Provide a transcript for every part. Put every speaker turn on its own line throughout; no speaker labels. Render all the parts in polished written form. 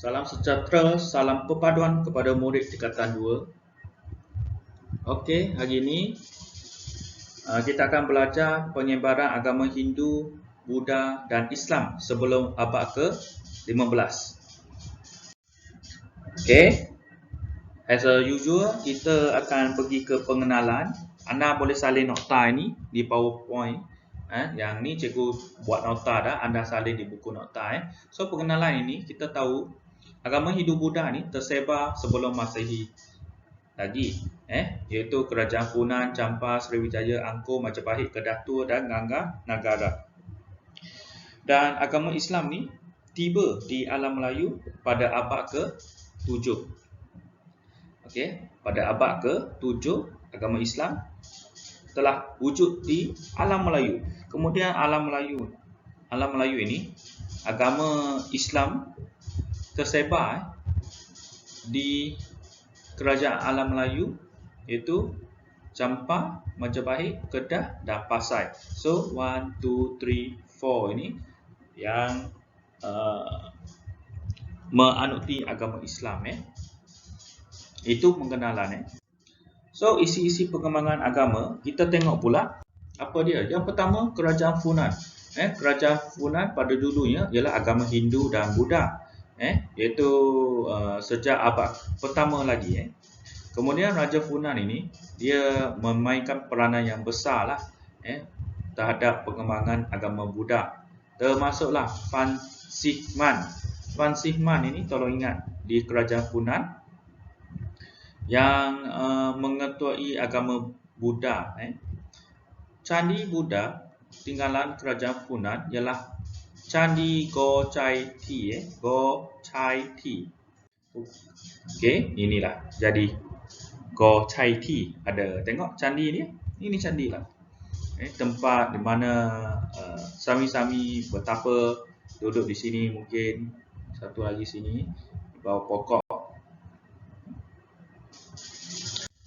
Salam sejahtera, salam perpaduan kepada murid tingkatan 2. Okey, hari ini kita akan belajar penyebaran agama Hindu, Buddha dan Islam sebelum abad ke-15. Okey, as usual, kita akan pergi ke pengenalan. Anda boleh salin nota ini di PowerPoint. Yang ni cikgu buat nota dah, anda salin di buku nota. So pengenalan ini kita tahu agama Hindu Buddha ni tersebar sebelum Masehi lagi, iaitu kerajaan Funan, Champa, Sriwijaya, Angkor, Majapahit, Kedah Tua dan Gangga Nagara. Dan agama Islam ni tiba di alam Melayu pada abad ke-7. Okey, pada abad ke-7 agama Islam telah wujud di alam Melayu. Kemudian alam Melayu ini agama Islam tersebar di kerajaan alam Melayu iaitu Champa, Majapahit, Kedah dan Pasai. So 1, 2, 3, 4 ini yang meanuti agama Islam. Itu pengenalan. So isi-isi perkembangan agama kita tengok pula apa dia. Yang pertama, kerajaan Funan. Kerajaan Funan pada dulunya ialah agama Hindu dan Buddha, iaitu sejak abad pertama lagi. Kemudian Raja Funan ini dia memainkan peranan yang besar lah terhadap perkembangan agama Buddha. Termasuklah Fan Sihman. Fan Sihman ini tolong ingat di kerajaan Funan yang mengetuai agama Buddha. Candi Buddha tinggalan kerajaan Funan ialah Candi Go Chai Ti. Go Chai Ti. Okey, inilah jadi Go Chai Ti. Ada tengok candi ni? Ini candi lah. Tempat di mana sami-sami bertapa, duduk di sini mungkin. Satu lagi sini di bawah pokok.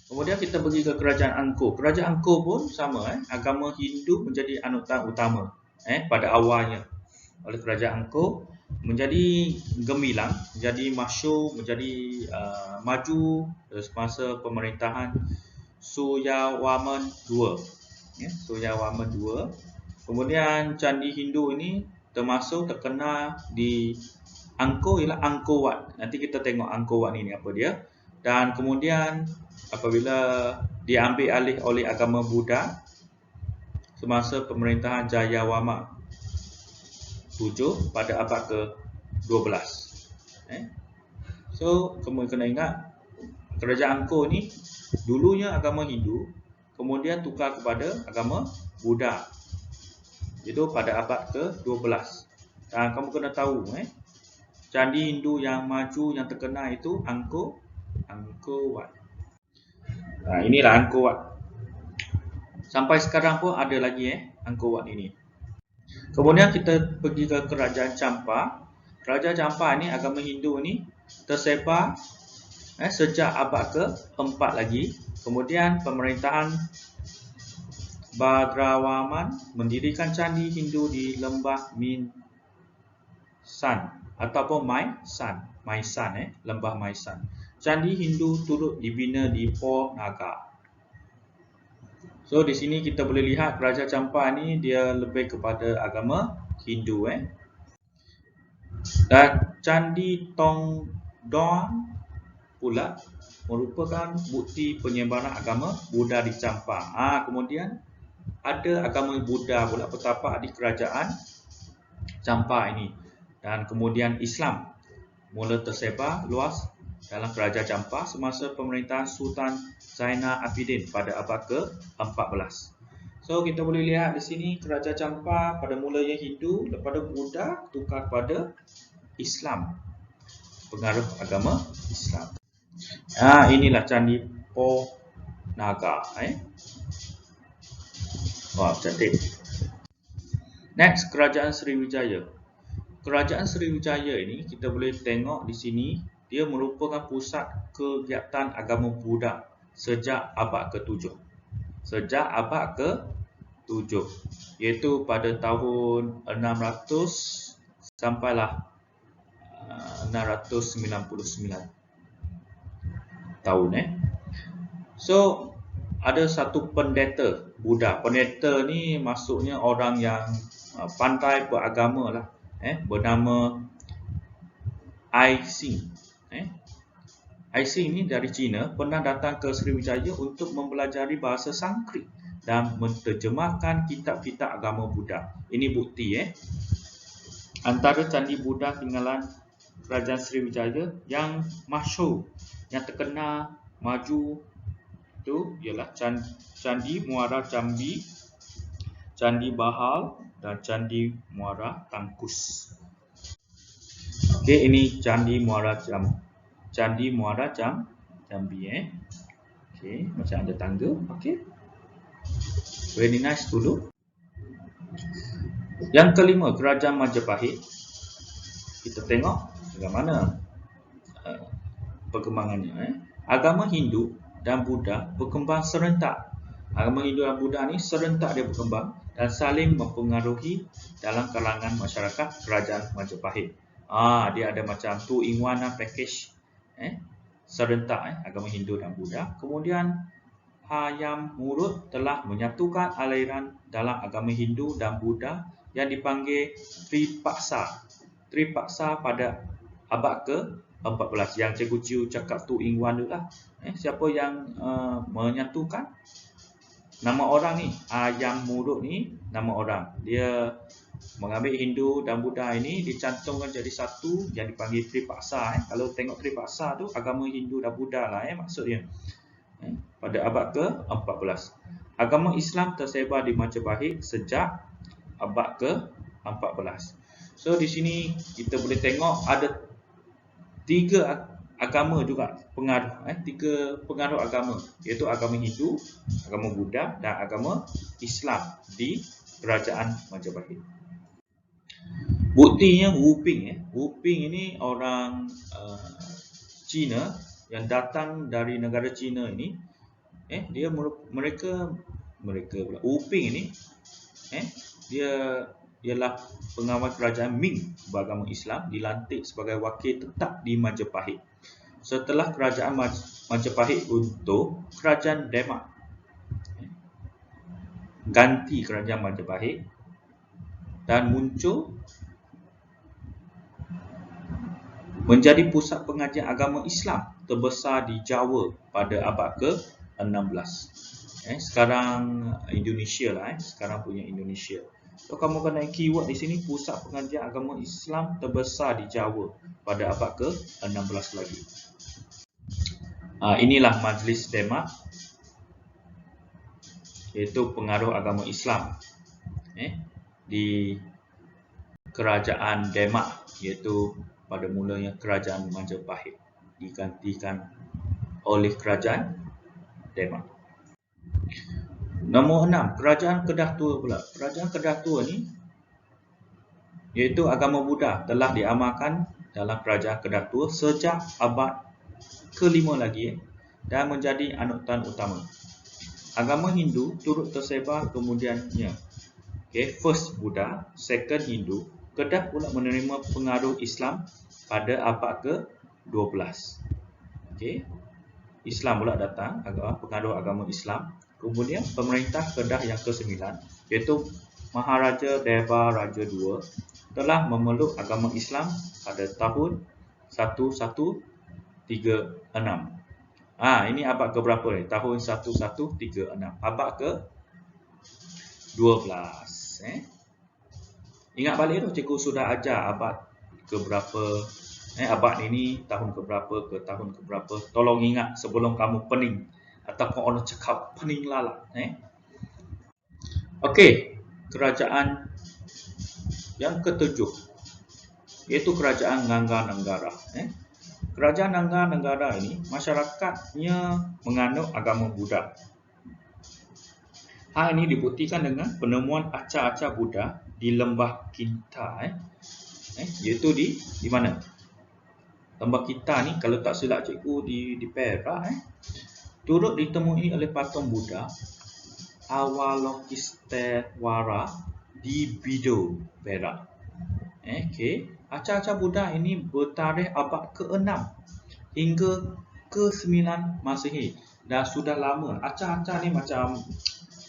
Kemudian kita pergi ke kerajaan Angkor. Kerajaan Angkor pun sama, agama Hindu menjadi anutan utama pada awalnya. Oleh kerajaan Angkor menjadi gemilang, menjadi masyhur, menjadi maju semasa pemerintahan Suryawarman II. Suryawarman II. Kemudian candi Hindu ini termasuk terkenal di Angkor ialah Angkor Wat. Nanti kita tengok Angkor Wat ini apa dia. Dan kemudian apabila diambil alih oleh agama Buddha semasa pemerintahan Jayawarman VII pada abad ke-12. So, kamu kena ingat kerajaan Angkor ni dulunya agama Hindu, kemudian tukar kepada agama Buddha. Itu pada abad ke-12. Dan kamu kena tahu candi Hindu yang maju yang terkenal itu Angkor Wat. Inilah Angkor Wat. Sampai sekarang pun ada lagi Angkor Wat ini. Kemudian kita pergi ke kerajaan Champa. Kerajaan Champa ni agama Hindu ni tersebar sejak abad ke-4 lagi. Kemudian pemerintahan Bhadrawarman mendirikan candi Hindu di lembah Maisan ataupun Maisan, lembah Maisan. Candi Hindu turut dibina di Poh Naga. So di sini kita boleh lihat kerajaan Champa ni dia lebih kepada agama Hindu. Dan candi Tongdong pula merupakan bukti penyebaran agama Buddha di Champa. Kemudian ada agama Buddha pula bertapak di kerajaan Champa ini. Dan kemudian Islam mula tersebar luas dalam kerajaan Champa semasa pemerintahan Sultan Zainal Abidin pada abad ke-14. So kita boleh lihat di sini kerajaan Champa pada mulanya Hindu, lepas Buddha tukar kepada Islam. Pengaruh agama Islam. Inilah candi Poh Naga. Wah, cantik. Next, kerajaan Sriwijaya. Kerajaan Sriwijaya ini kita boleh tengok di sini dia merupakan pusat kegiatan agama Buddha sejak abad ke-7. Sejak abad ke-7, iaitu pada tahun 600 sampailah 1699 tahun. So ada satu pendeta Buddha. Pendeta ni maksudnya orang yang pandai beragama lah, bernama Ai Xing. Ai Xing ni dari China, pernah datang ke Sriwijaya untuk mempelajari bahasa Sanskrit dan menterjemahkan kitab-kitab agama Buddha. Ini bukti antara candi Buddha tinggalan Kerajaan Sriwijaya yang masyhur, yang terkenal, maju itu ialah Candi Muara Jambi, Candi Bahal dan Candi Muara Tangkus. Okey, ini Candi Muara Jambi. Okey, macam ada tangga. Okey, very nice dulu. Yang kelima, Kerajaan Majapahit. Kita tengok bagaimana perkembangannya. Agama Hindu dan Buddha berkembang serentak. Agama Hindu dan Buddha ni serentak dia berkembang dan saling mempengaruhi dalam kalangan masyarakat Kerajaan Majapahit. Dia ada macam 2-in-1 package, serentak agama Hindu dan Buddha. Kemudian Hayam Wuruk telah menyatukan aliran dalam agama Hindu dan Buddha yang dipanggil Tripaksa pada abad ke-14. Yang Cikgu Ciu cakap 2-in-1 tu lah. Siapa yang menyatukan? Nama orang ni, Hayam Wuruk ni nama orang. Dia mengambil Hindu dan Buddha ini dicantumkan jadi satu yang dipanggil Tripaksa. Kalau tengok Tripaksa tu agama Hindu dan Buddha lah maksudnya. Pada abad ke-14. Agama Islam tersebar di Majapahit sejak abad ke-14. So di sini kita boleh tengok ada 3 agama juga pengaruh, 3 pengaruh agama, iaitu agama Hindu, agama Buddha dan agama Islam di Kerajaan Majapahit. Buktinya Wuping. Wuping ini orang Cina yang datang dari negara Cina ini. Mereka pula Wuping ini dia ialah pengawal kerajaan Ming beragama Islam, dilantik sebagai wakil tetap di Majapahit. Setelah kerajaan Majapahit runtuh, kerajaan Demak ganti kerajaan Majapahit dan muncul menjadi pusat pengajian agama Islam terbesar di Jawa pada abad ke-16. Sekarang Indonesia lah, sekarang punya Indonesia. So kamu kena keyword di sini, pusat pengajian agama Islam terbesar di Jawa pada abad ke-16 lagi. Inilah Majlis Demak, iaitu pengaruh agama Islam di Kerajaan Demak, iaitu pada mulanya Kerajaan Majapahit digantikan oleh Kerajaan Demak. Nombor 6, Kerajaan Kedah Tua pula. Kerajaan Kedah Tua ni iaitu agama Buddha telah diamalkan dalam Kerajaan Kedah Tua sejak abad ke-5 lagi dan menjadi anutan utama. Agama Hindu turut tersebar kemudiannya. First Buddha, second Hindu. Kedah pula menerima pengaruh Islam pada abad ke-12. Islam pula datang, pengaruh agama Islam. Kemudian pemerintah Kedah yang ke-9, iaitu Maharaja Deva Raja II, telah memeluk agama Islam pada tahun 1136. Ini abad ke berapa ni? Tahun 1136. Abad ke-12. Ingat balik tu, cikgu sudah ajar abad ke berapa, abad ini tahun ke berapa ke tahun ke berapa. Tolong ingat sebelum kamu pening ataupun orang cakap pening lalat. Okey, kerajaan yang ke-7 iaitu Kerajaan Nangga-Nenggara. Kerajaan Nangga-Nenggara ini masyarakatnya menganut agama Buddha. Hal ini dibuktikan dengan penemuan acah-acah Buddha di Lembah Kinta, iaitu di mana? Lembah Kinta ni kalau tak silap cikgu di Perak, turut ditemui oleh patung Buddha Avalokiteshvara di Bido, Perak. Okay. Acar-acar Buddha ini bertarikh abad ke-6 hingga ke-9 Masehi. Dah sudah lama. Acar-acar ni macam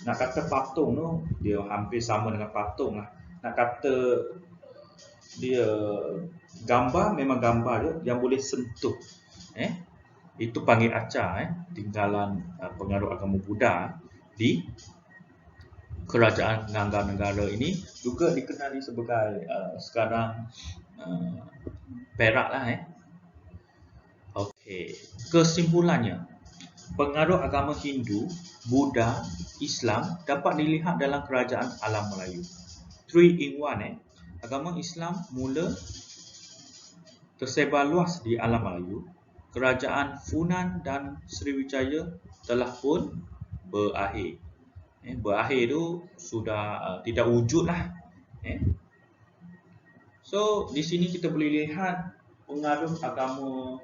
nak kata patung tu, dia hampir sama dengan patung lah. Nak kata dia gambar, memang gambar dia yang boleh sentuh. Itu panggil acar, tinggalan pengaruh agama Buddha di kerajaan negara ini, juga dikenali sebagai sekarang Perak lah. Okey, kesimpulannya, pengaruh agama Hindu, Buddha, Islam dapat dilihat dalam kerajaan alam Melayu. 3 in 1. Agama Islam mula tersebar luas di alam Melayu. Kerajaan Funan dan Sriwijaya telah pun berakhir. Berakhir tu sudah tidak wujud lah. So di sini kita boleh lihat pengaruh agama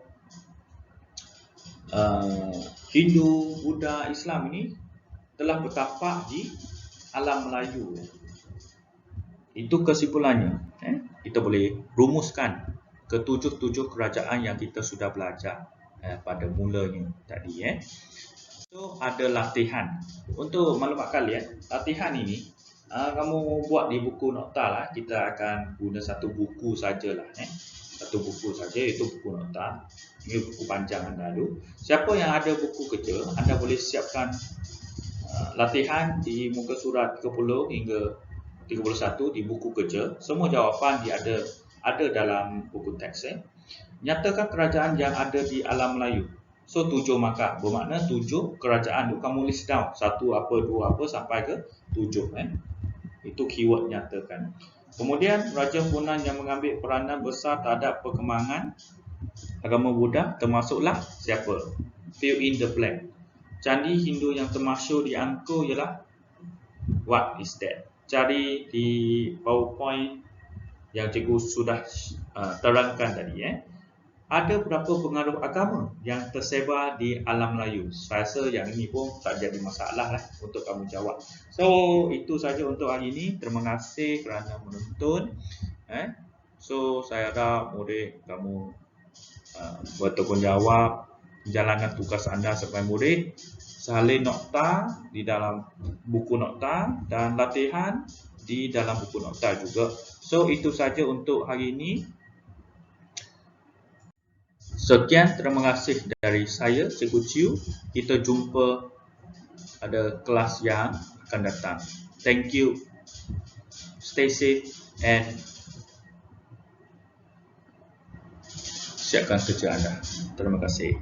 Hindu, Buddha, Islam ini telah bertapak di alam Melayu. Itu kesimpulannya. Kita boleh rumuskan ke-7 kerajaan yang kita sudah belajar pada mulanya tadi. So ada latihan. Untuk maklumat kalian, latihan ini kamu buat di buku nota lah. Kita akan guna satu buku sajalah. Satu buku saja, iaitu buku nota. Ini buku panjang anda dulu. Siapa yang ada buku kerja, anda boleh siapkan latihan di muka surat 30 hingga 31 di buku kerja. Semua jawapan dia ada dalam buku teks. Nyatakan kerajaan yang ada di alam Melayu. So 7 markah, bermakna 7 kerajaan tu kamu list down, 1 apa, 2 apa sampai ke 7. Itu keyword nyatakan. Kemudian Raja Funan yang mengambil peranan besar terhadap perkembangan agama Buddha termasuklah siapa? Fill in the blank. Candi Hindu yang termasyhur di Angkor ialah what is that? Cari di PowerPoint yang cikgu sudah terangkan tadi. Ada berapa pengaruh agama yang tersebar di alam Melayu? Saya rasa yang ini pun tak jadi masalah lah untuk kamu jawab. So itu saja untuk hari ini. Terima kasih kerana menonton. So saya harap murid kamu bertanggungjawab menjalankan tugas anda sebagai murid, salin nota di dalam buku nota dan latihan di dalam buku nota juga. So itu saja untuk hari ini. Sekian, terima kasih dari saya, Cikgu Chiu. Kita jumpa pada kelas yang akan datang. Thank you. Stay safe and siapkan kerja anda. Terima kasih.